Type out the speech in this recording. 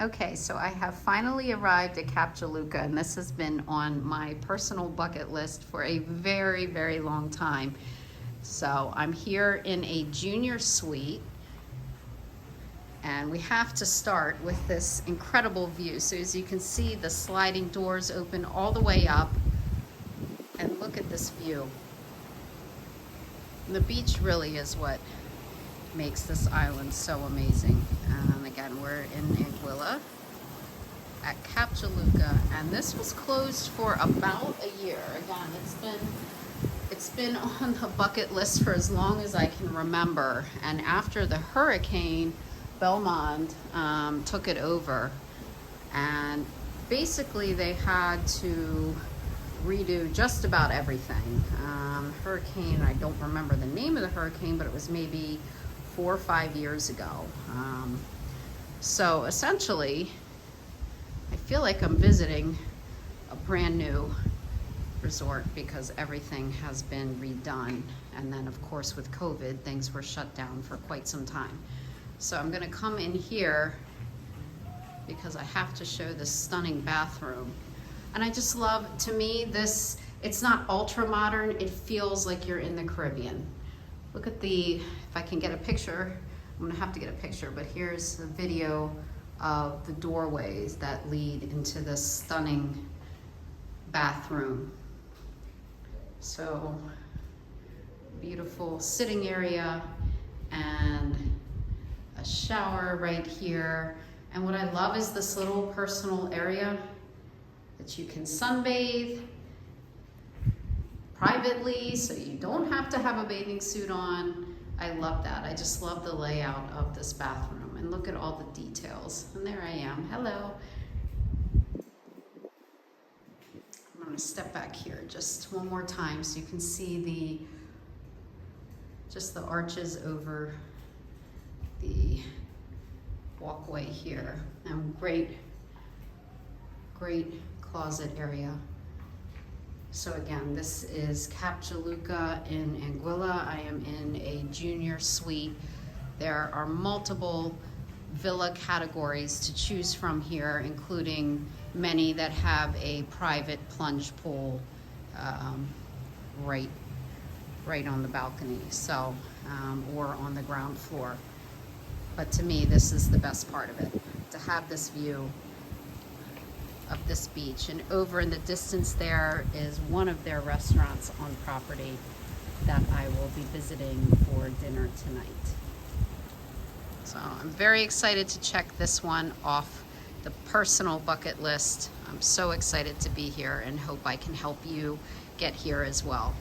Okay, so I have finally arrived at Cap Juluca, and this has been on my personal bucket list for a very, very long time. So I'm here in a junior suite, and we have to start with this incredible view. So as you can see, the sliding doors open all the way up, and look at this view. And the beach really is what makes this island so amazing. Again, we're in Anguilla at Cap Juluca, and this was closed for about a year. Again, it's been on the bucket list for as long as I can remember. And after the hurricane, Belmont took it over, and basically they had to redo just about everything. Hurricane, I don't remember the name of the hurricane, but it was maybe 4 or 5 years ago. So essentially, I feel like I'm visiting a brand new resort because everything has been redone. And then of course with COVID, things were shut down for quite some time. So I'm gonna come in here because I have to show this stunning bathroom. And I just love, to me, this, it's not ultra modern, it feels like you're in the Caribbean. Look at the, if I can get a picture, I'm gonna have to get a picture, but here's the video of the doorways that lead into this stunning bathroom. So, beautiful sitting area and a shower right here. And what I love is this little personal area that you can sunbathe privately, so you don't have to have a bathing suit on. I love that. I just love the layout of this bathroom, and look at all the details. And there I am. Hello. I'm gonna step back here just one more time so you can see just the arches over the walkway here. And great closet area. So again, this is Cap Juluca in Anguilla. I am in a junior suite. There are multiple villa categories to choose from here, including many that have a private plunge pool right on the balcony, so or on the ground floor. But to me, this is the best part of it, to have this view of this beach. And over in the distance there is one of their restaurants on property that I will be visiting for dinner tonight. So I'm very excited to check this one off the personal bucket list. I'm so excited to be here and hope I can help you get here as well.